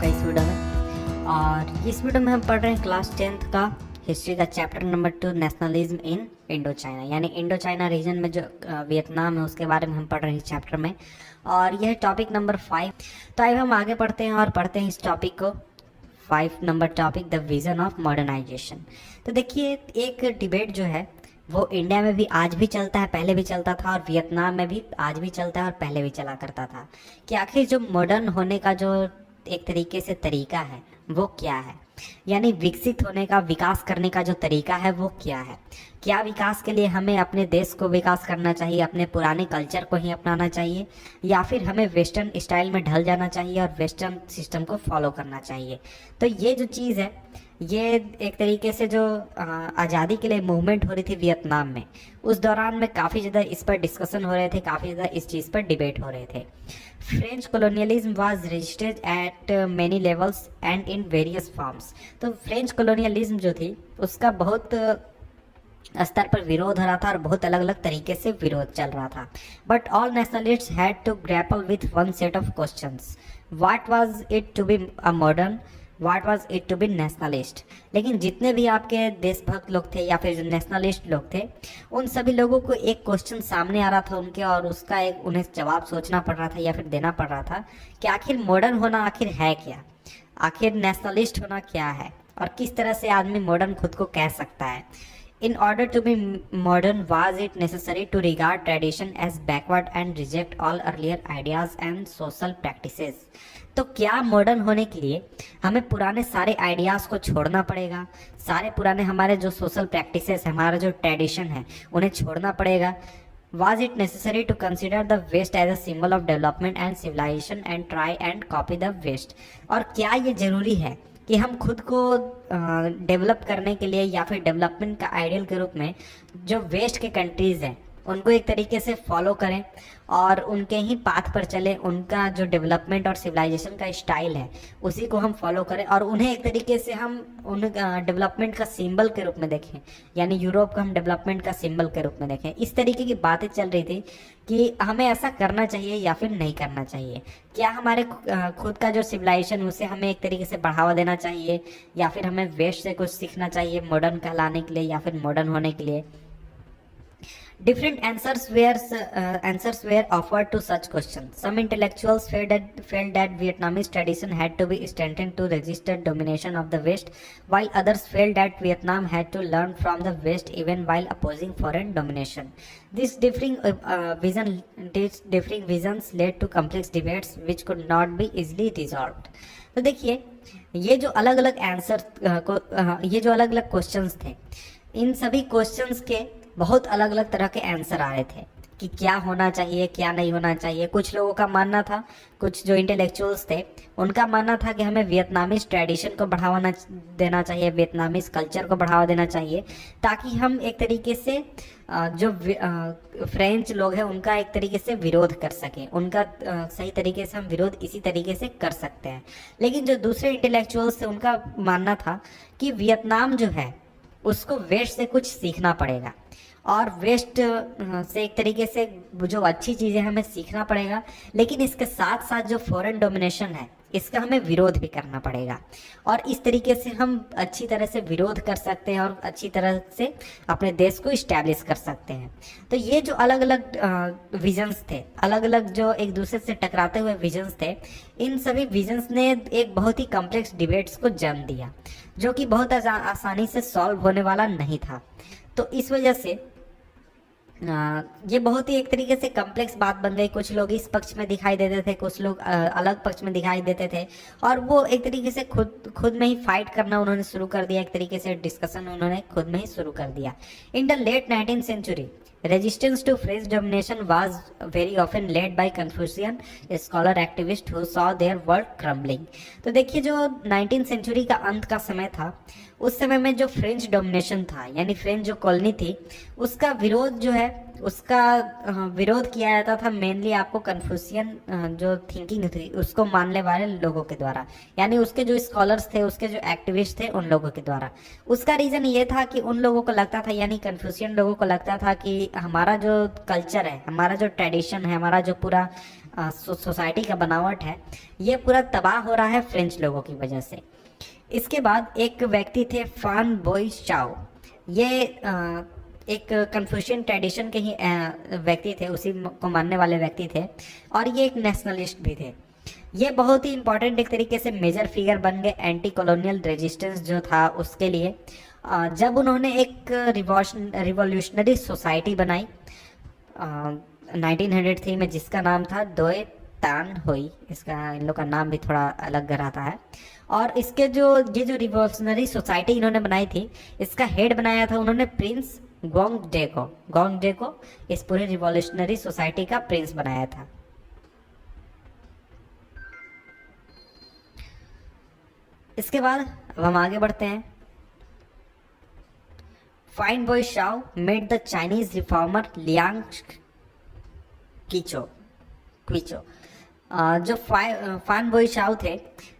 आपका इस वीडियो में। और इस वीडियो में हम पढ़ रहे हैं क्लास 10th का हिस्ट्री का chapter number 2 nationalism in Indo China, यानी इंडो चाइना रीजन में जो वियतनाम है उसके बारे में हम पढ़ रहे हैं इस चैप्टर में। और यह टॉपिक नंबर 5। तो आइए हम आगे पढ़ते हैं और पढ़ते हैं इस टॉपिक को। 5 number topic, the vision of modernization. तो देखिए, एक डिबेट जो है वो इंडिया में भी आज भी चलता है, पहले भी चलता था, और वियतनाम में भी आज भी चलता है और पहले भी चला करता था कि आखिर जो मॉडर्न होने का जो एक तरीके से तरीका है वो क्या है, यानी विकसित होने का, विकास करने का जो तरीका है वो क्या है। क्या विकास के लिए हमें अपने देश को विकास करना चाहिए, अपने पुराने कल्चर को ही अपनाना चाहिए, या फिर हमें वेस्टर्न स्टाइल में ढल जाना चाहिए और वेस्टर्न सिस्टम को फॉलो करना चाहिए। तो ये जो चीज़ है, ये एक तरीके से जो आज़ादी के लिए मूवमेंट हो रही थी वियतनाम में, उस दौरान में काफ़ी ज़्यादा इस पर डिस्कशन हो रहे थे, काफ़ी ज़्यादा इस चीज़ पर डिबेट हो रहे थे। French colonialism was registered eight many levels and in various forms. तो फ्रेंच कॉलोनियलिज्म जो थी उसका बहुत स्तर पर विरोध हो रहा था और बहुत अलग अलग तरीके से विरोध चल रहा था। But all nationalists had to grapple with one set of questions, what was it to be a modern, what was it to be nationalist. लेकिन जितने भी आपके देशभक्त लोग थे या फिर जो नेशनलिस्ट लोग थे, उन सभी लोगों को एक क्वेश्चन सामने आ रहा था उनके, और उसका एक उन्हें जवाब सोचना पड़ रहा था या फिर देना पड़ रहा था कि आखिर मॉडर्न होना आखिर है क्या, आखिर नेशनलिस्ट होना क्या है, और किस तरह से आदमी मॉडर्न खुद को कह सकता है। In order to be modern, was it necessary to regard tradition as backward and reject all earlier ideas and social practices? तो क्या मॉडर्न होने के लिए हमें पुराने सारे आइडियाज़ को छोड़ना पड़ेगा, सारे पुराने हमारे जो सोशल प्रैक्टिसेस, हमारा जो ट्रेडिशन है उन्हें छोड़ना पड़ेगा? Was it necessary to consider the West as a symbol of development and civilization and try and copy the West? और क्या ये ज़रूरी है कि हम खुद को डेवलप करने के लिए या फिर डेवलपमेंट का आइडियल के रूप में जो वेस्ट के कंट्रीज़ हैं उनको एक तरीके से फॉलो करें और उनके ही पाथ पर चलें, उनका जो डेवलपमेंट और सिविलाइजेशन का स्टाइल है उसी को हम फॉलो करें, और उन्हें एक तरीके से हम उन डेवलपमेंट का सिंबल के रूप में देखें, यानी यूरोप को हम डेवलपमेंट का सिंबल के रूप में देखें। इस तरीके की बातें चल रही थी कि हमें ऐसा करना चाहिए या फिर नहीं करना चाहिए। क्या हमारे खुद का जो सिविलाइजेशन उसे हमें एक तरीके से बढ़ावा देना चाहिए, या फिर हमें वेस्ट से कुछ सीखना चाहिए मॉडर्न कहलाने के लिए या फिर मॉडर्न होने के लिए। Different answers were offered to such questions. Some intellectuals felt that Vietnamese tradition had to be strengthened to resist the domination of the West, while others felt that Vietnam had to learn from the West even while opposing foreign domination. These differing visions led to complex debates which could not be easily resolved. तो देखिए, ये जो अलग अलग questions थे, इन सभी questions के बहुत अलग अलग तरह के आंसर आ रहे थे कि क्या होना चाहिए, क्या नहीं होना चाहिए। कुछ लोगों का मानना था, कुछ जो इंटेलेक्चुअल्स थे उनका मानना था कि हमें वियतनामीज ट्रेडिशन को बढ़ावा देना चाहिए, वियतनामीज कल्चर को बढ़ावा देना चाहिए, ताकि हम एक तरीके से जो फ्रेंच लोग हैं उनका एक तरीके से विरोध कर सकें, उनका सही तरीके से हम विरोध इसी तरीके से कर सकते हैं। लेकिन जो दूसरे इंटेलेक्चुअल्स थे उनका मानना था कि वियतनाम जो है उसको वेस्ट से कुछ सीखना पड़ेगा, और वेस्ट से एक तरीके से जो अच्छी चीज़ें हमें सीखना पड़ेगा, लेकिन इसके साथ साथ जो फॉरेन डोमिनेशन है इसका हमें विरोध भी करना पड़ेगा, और इस तरीके से हम अच्छी तरह से विरोध कर सकते हैं और अच्छी तरह से अपने देश को इस्टेब्लिश कर सकते हैं। तो ये जो अलग अलग विजन्स थे, अलग अलग जो एक दूसरे से टकराते हुए विजन्स थे, इन सभी विजन्स ने एक बहुत ही कॉम्प्लेक्स डिबेट्स को जन्म दिया, जो कि बहुत आसानी से सॉल्व होने वाला नहीं था। तो इस वजह से ये बहुत ही एक तरीके से कॉम्प्लेक्स बात बन गई। कुछ लोग इस पक्ष में दिखाई देते थे, कुछ लोग अलग पक्ष में दिखाई देते थे, और वो एक तरीके से खुद में ही फाइट करना उन्होंने शुरू कर दिया, एक तरीके से डिस्कशन उन्होंने खुद में ही शुरू कर दिया। In the late 19th century, resistance to French domination was very often led by Confucian scholar activists who saw their world crumbling. तो देखिए, जो 19th सेंचुरी का अंत का समय था, उस समय में जो फ्रेंच डोमिनेशन था, यानी फ्रेंच जो कॉलोनी थी, उसका विरोध जो है उसका विरोध किया जाता था मेनली आपको कन्फ्यूशियन जो थिंकिंग थी उसको मानने वाले लोगों के द्वारा, यानी उसके जो स्कॉलर्स थे, उसके जो एक्टिविस्ट थे, उन लोगों के द्वारा। उसका रीज़न ये था कि उन लोगों को लगता था, यानी कन्फ्यूशियन लोगों को लगता था कि हमारा जो कल्चर है, हमारा जो ट्रेडिशन है, हमारा जो पूरा सोसाइटी का बनावट है, ये पूरा तबाह हो रहा है फ्रेंच लोगों की वजह से। इसके बाद एक व्यक्ति थे फान बोई चाओ, ये एक कन्फ्यूशियन ट्रेडिशन के ही व्यक्ति थे, उसी को मानने वाले व्यक्ति थे, और ये एक नेशनलिस्ट भी थे। ये बहुत ही इंपॉर्टेंट एक तरीके से मेजर फिगर बन गए एंटी कॉलोनियल रेजिस्टेंस जो था उसके लिए, जब उन्होंने एक रिवॉल्यूशनरी सोसाइटी बनाई 1903 में, जिसका नाम था दोए तान हुई। इसका इन लोग का नाम भी थोड़ा अलग रहता है। और इसके ये जो रिवॉल्यूशनरी सोसाइटी इन्होंने बनाई थी, इसका हेड बनाया था उन्होंने प्रिंस गोंगडे को इस पूरे रिवॉल्यूशनरी सोसाइटी का प्रिंस बनाया था। इसके बाद अब हम आगे बढ़ते हैं। फाइन बोई शाओ made the Chinese reformer Liang Qichao. जो फान बोई शाओ थे,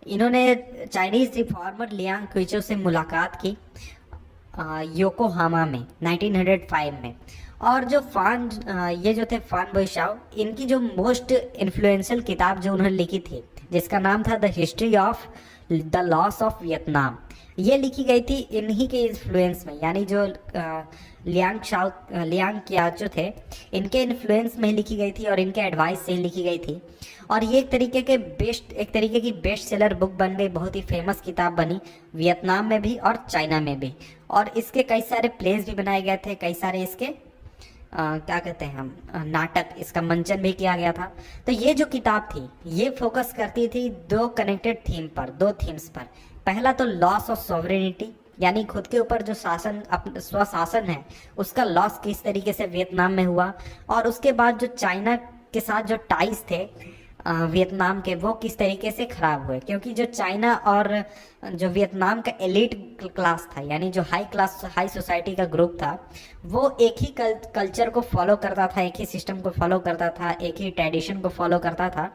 इन्होंने चाइनीज रिफॉर्मर लियांग क्विचो से मुलाकात की योकोहामा में 1905 में। और जो ये जो थे फान बोई शाओ, इनकी जो मोस्ट इन्फ्लुएंशियल किताब जो उन्होंने लिखी थी, जिसका नाम था the history of the loss of Vietnam, ये लिखी गई थी इन्हीं के इन्फ्लुएंस में, यानी जो लियांग क्याचो थे, इनके इन्फ्लुएंस में लिखी गई थी और इनके एडवाइस से लिखी गई थी। और ये एक तरीके की बेस्ट सेलर बुक बन गई, बहुत ही फेमस किताब बनी वियतनाम में भी और चाइना में भी। और इसके कई सारे प्लेस भी बनाए गए थे, कई सारे इसके क्या कहते हैं हम, नाटक, इसका मंचन भी किया गया था। तो ये जो किताब थी, ये फोकस करती थी दो कनेक्टेड दो थीम्स पर। पहला तो लॉस ऑफ सॉवरेनिटी, यानी खुद के ऊपर जो स्वशासन है उसका लॉस किस तरीके से वियतनाम में हुआ, और उसके बाद जो चाइना के साथ जो टाइज थे वियतनाम के, वो किस तरीके से खराब हुए। क्योंकि जो चाइना और जो वियतनाम का एलिट क्लास था, यानी जो हाई सोसाइटी का ग्रुप था, वो एक ही कल्चर को फॉलो करता था, एक ही सिस्टम को फॉलो करता था, एक ही ट्रेडिशन को फॉलो करता था।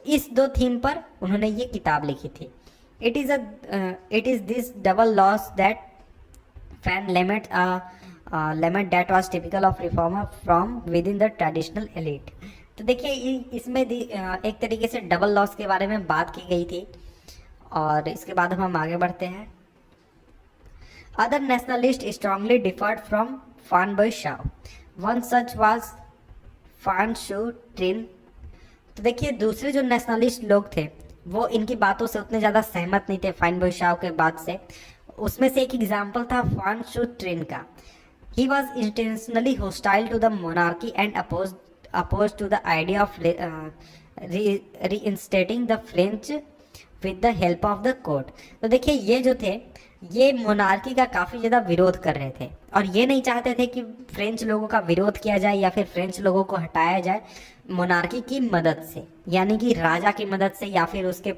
इस दो थीम पर उन्होंने ये किताब लिखी थी। It is this double loss that Phan lamented that was typical of reformer from within the traditional elite. तो देखिए इसमें एक तरीके से डबल लॉस के बारे में बात की गई थी। और इसके बाद हम आगे बढ़ते हैं। Other nationalist strongly deferred from फान बोई शाओ, वन सच वाज फान शू ट्रिन। तो देखिए दूसरे जो नेशनलिस्ट लोग थे, वो इनकी बातों से उतने ज़्यादा सहमत नहीं थे फान बोई शाओ के बात से। उसमें से एक एग्जाम्पल था फान शू ट्रिन का। He was intentionally hostile to the monarchy and opposed to the idea of reinstating the French with the help of the court। तो देखिए ये जो थे, ये मोनार्की का काफ़ी ज़्यादा विरोध कर रहे थे और ये नहीं चाहते थे कि फ्रेंच लोगों का विरोध किया जाए या फिर फ्रेंच लोगों को हटाया जाए मोनार्की की मदद से, यानी कि राजा की मदद से या फिर उसके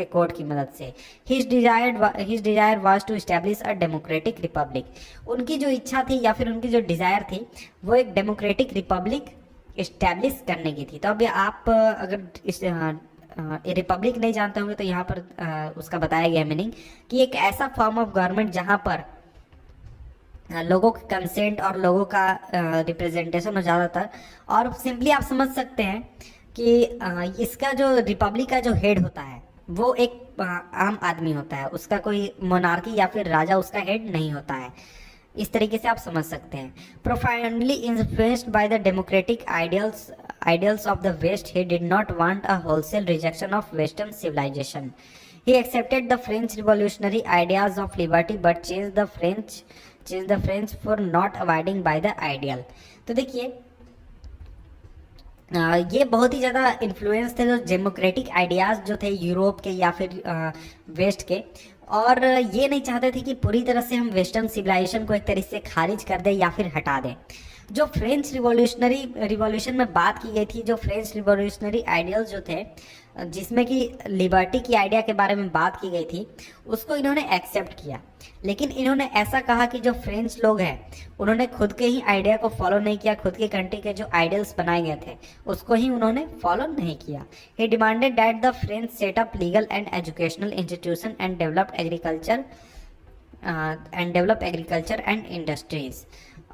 कोर्ट की मदद से। His desire was to establish a democratic republic. उनकी जो इच्छा थी या फिर उनकी जो डिज़ायर थी, वो एक डेमोक्रेटिक रिपब्लिक इस्टेब्लिश करने की थी। तो अब आप अगर इस रिपब्लिक नहीं जानते होंगे तो यहाँ पर उसका बताया गया मीनिंग कि एक ऐसा फॉर्म ऑफ गवर्नमेंट जहाँ पर लोगों के कंसेंट और लोगों का रिप्रेजेंटेशन हो ज़्यादातर। और सिंपली आप समझ सकते हैं कि इसका जो रिपब्लिक का जो हेड होता है वो एक आम आदमी होता है, उसका कोई मोनार्की या फिर राजा उसका हेड नहीं होता है। इस तरीके से आप समझ सकते हैं। Profoundly influenced by the democratic ideals of the West, he did not want a wholesale rejection of western civilization. He accepted the French revolutionary ideas of liberty but change the French for not avoiding by the ideal. तो देखिए ये बहुत ही ज़्यादा influence थे जो democratic ideas जो थे Europe के या फिर वेस्ट के, और ये नहीं चाहते थे कि पूरी तरह से हम वेस्टर्न सिविलाइजेशन को एक तरीके से खारिज कर दें या फिर हटा दें। जो फ्रेंच रिवॉल्यूशन में बात की गई थी, जो फ्रेंच रिवॉल्यूशनरी आइडियल्स जो थे, जिसमें कि लिबर्टी की आइडिया के बारे में बात की गई थी, उसको इन्होंने एक्सेप्ट किया। लेकिन इन्होंने ऐसा कहा कि जो फ्रेंच लोग हैं उन्होंने खुद के ही आइडिया को फॉलो नहीं किया, खुद की कंट्री के जो आइडियल्स बनाए गए थे उसको ही उन्होंने फॉलो नहीं किया। He demanded that the French set up legal and educational institution and develop agriculture and industries.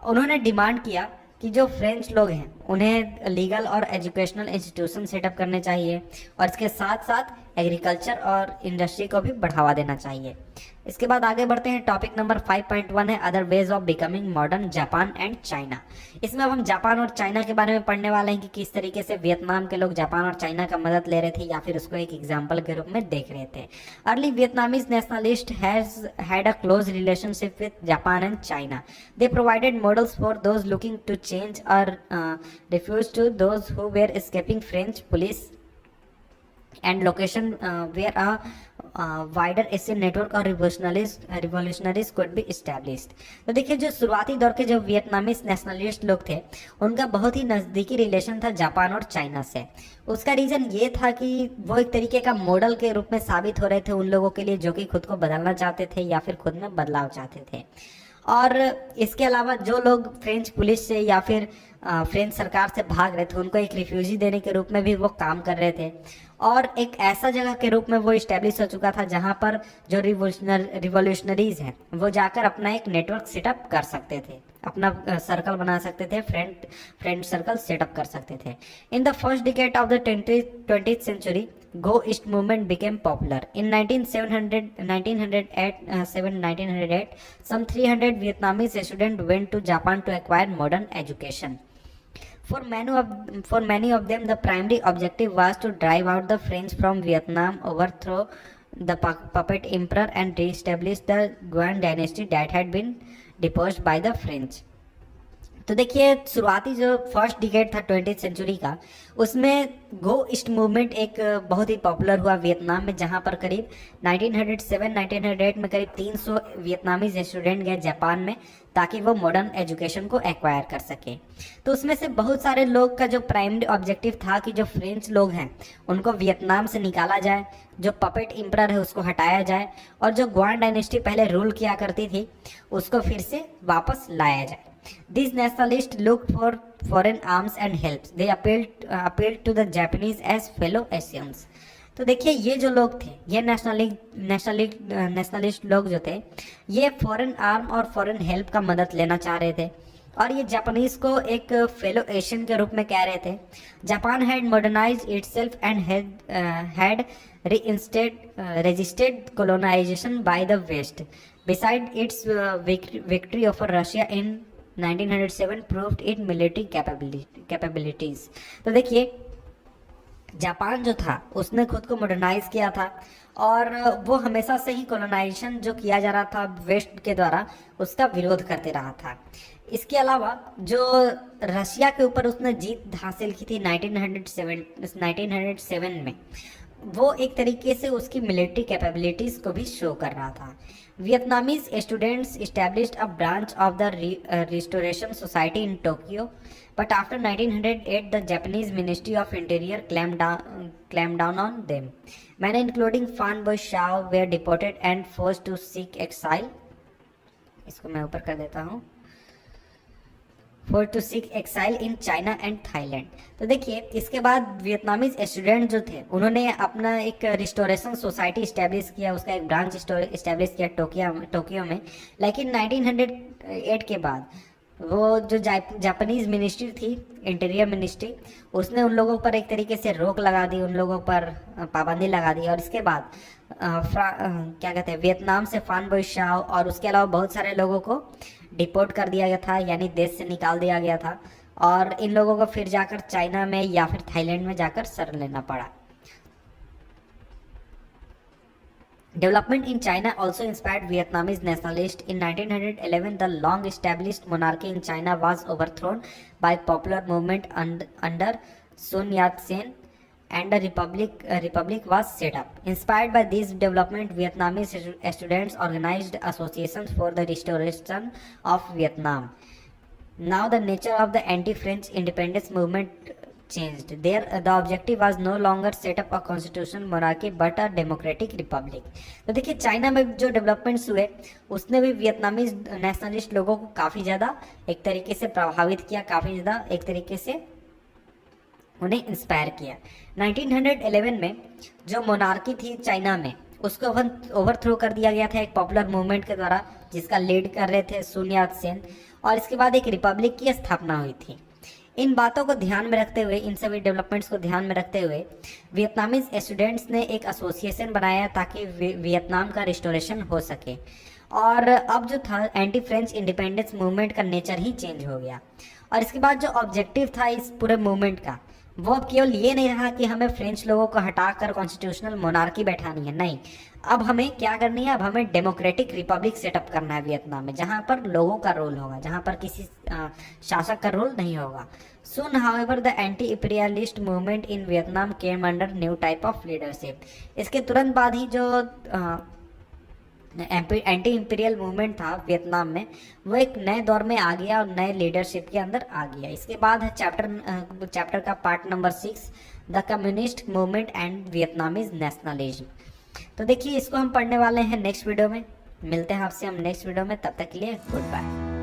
उन्होंने डिमांड किया कि जो फ्रेंच लोग हैं उन्हें लीगल और एजुकेशनल इंस्टीट्यूशन सेटअप करने चाहिए और इसके साथ साथ एग्रीकल्चर और इंडस्ट्री को भी बढ़ावा देना चाहिए। इसके बाद आगे बढ़ते हैं। टॉपिक नंबर 5.1 है other ways of becoming modern Japan and China. इसमें अब हम जापान और चाइना के बारे में पढ़ने वाले हैं कि किस तरीके से वियतनाम के लोग जापान और चाइना का मदद ले रहे थे या फिर उसको एक एग्जाम्पल के रूप में देख रहे थे। Early Vietnamese nationalist had a close relationship with Japan and China. They provided models for those looking to change और refuge to those who were escaping French police and location where a wider Asian network or revolutionaries could be established। तो देखिए जो शुरुआती दौर के जो Vietnamese nationalist लोग थे उनका बहुत ही नज़दीकी रिलेशन था जापान और चाइना से। उसका रीज़न ये था कि वो एक तरीके का मॉडल के रूप में साबित हो रहे थे उन लोगों के लिए जो कि खुद को बदलना चाहते थे या फिर खुद में बदलाव चाहते थे। और इसके अलावा जो लोग फ्रेंच पुलिस से या फिर फ्रेंच सरकार से भाग रहे थे उनको एक रिफ्यूजी देने के रूप में भी वो काम कर रहे थे और एक ऐसा जगह के रूप में वो इस्टेब्लिश हो चुका था जहाँ पर जो रिवोल्यूशनरीज हैं वो जाकर अपना एक नेटवर्क सेटअप कर सकते थे, अपना सर्कल बना सकते थे, फ्रेंड सर्कल सेटअप कर सकते थे। In the first decade of the 20th century, Go East movement became popular. In 1908, some 300 Vietnamese students went to Japan to acquire modern education. For many of them, the primary objective was to drive out the French from Vietnam, overthrow the puppet emperor, and re-establish the Nguyen dynasty that had been deposed by the French. तो देखिए शुरुआती जो first decade था 20th century का उसमें गो east movement एक बहुत ही popular हुआ वियतनाम में, जहां पर करीब 1907-1908 में करीब 300 वियतनामीज स्टूडेंट गए जापान में ताकि वो मॉडर्न एजुकेशन को एक्वायर कर सके। तो उसमें से बहुत सारे लोग का जो प्राइमरी ऑब्जेक्टिव था कि जो फ्रेंच लोग हैं उनको वियतनाम से निकाला जाए, जो पपेट एम्परर है उसको हटाया जाए और जो ग्वान डायनेस्टी पहले रूल किया करती थी उसको फिर से वापस लाया जाए। These nationalists looked for foreign arms and help. They appealed to the Japanese as fellow Asians. तो देखिए ये जो लोग थे, ये नेशनलिस्ट लोग जो थे, ये फॉरेन आर्म और फॉरेन हेल्प का मदद लेना चाह रहे थे और ये जापानीज को एक फेलो एशियन के रूप में कह रहे थे। Japan had modernised itself and had resisted colonization by the West. Besides, its victory over Russia in 1907 proved its military capabilities. तो देखिए जापान जो था उसने खुद को मॉडर्नाइज किया था और वो हमेशा से ही कॉलोनाइजेशन जो किया जा रहा था वेस्ट के द्वारा उसका विरोध करते रहा था। इसके अलावा जो रशिया के ऊपर उसने जीत हासिल की थी 1907 में, वो एक तरीके से उसकी मिलिट्री कैपेबिलिटीज को भी शो कर रहा था। Vietnamese students established a branch of the Restoration Society in Tokyo, but after 1908, the Japanese Ministry of Interior clamped down on them. Many, including Fan Boy Shao, were deported and forced to seek exile. इसको मैं ऊपर कर देता हूँ। to seek exile in China and Thailand. तो देखिए इसके बाद वियतनामीज स्टूडेंट जो थे उन्होंने अपना एक रिस्टोरेशन सोसाइटी इस्टेब्लिश किया, उसका एक ब्रांच इस्टेब्लिश किया टोक्यो में। लेकिन 1908 के बाद वो जो जापानीज मिनिस्ट्री थी, इंटीरियर मिनिस्ट्री, उसने उन लोगों पर एक तरीके से रोक लगा दी, उन लोगों पर पाबंदी लगा दी और इसके बाद क्या कहते हैं वियतनाम से फान बोई शाओ और उसके अलावा बहुत सारे लोगों को डिपोर्ट कर दिया गया था, यानी देश से निकाल दिया गया था और इन लोगों को फिर जाकर चाइना में या फिर थाईलैंड में जाकर शरण लेना पड़ा। Development in China also inspired Vietnamese nationalists. In 1911, the long-established monarchy in China was overthrown by popular movement under Sun Yat-sen, and a republic was set up. Inspired by these developments, Vietnamese students organized associations for the restoration of Vietnam. Now the nature of the anti-French independence movement changed. There, the objective was no longer set up a constitutional monarchy but a democratic republic. तो देखिए China में जो developments हुए उसने भी Vietnamese nationalist लोगों को काफ़ी ज़्यादा एक तरीके से प्रभावित किया, काफ़ी ज़्यादा एक तरीके से उन्हें इंस्पायर किया। 1911 में जो मोनार्की थी चाइना में उसको ओवरथ्रो कर दिया गया था एक पॉपुलर मूवमेंट के द्वारा, जिसका लीड कर रहे थे सुन यात सेन, और इसके बाद एक रिपब्लिक की स्थापना हुई थी। इन बातों को ध्यान में रखते हुए, इन सभी डेवलपमेंट्स को ध्यान में रखते हुए वियतनामीज स्टूडेंट्स ने एक एसोसिएशन बनाया ताकि वियतनाम का रिस्टोरेशन हो सके। और अब जो था एंटी फ्रेंच इंडिपेंडेंस मूवमेंट का नेचर ही चेंज हो गया। और इसके बाद जो ऑब्जेक्टिव था इस पूरे मूवमेंट का, वो अब केवल ये नहीं रहा कि हमें फ्रेंच लोगों को हटाकर कॉन्स्टिट्यूशनल मोनार्की बैठानी है, नहीं, अब हमें क्या करनी है, अब हमें डेमोक्रेटिक रिपब्लिक सेटअप करना है वियतनाम में, जहाँ पर लोगों का रोल होगा, जहाँ पर किसी शासक का रोल नहीं होगा। Soon, however, the anti-imperialist movement in Vietnam came under new type of leadership. इसके तुरंत बाद ही जो एंटी इंपीरियल मूवमेंट था वियतनाम में, वो एक नए दौर में आ गया और नए लीडरशिप के अंदर आ गया। इसके बाद है चैप्टर का part number 6, the communist movement and Vietnamese nationalism. तो देखिए, इसको हम पढ़ने वाले हैं नेक्स्ट वीडियो में। मिलते हैं आपसे हम नेक्स्ट वीडियो में, तब तक के लिए गुड बाय।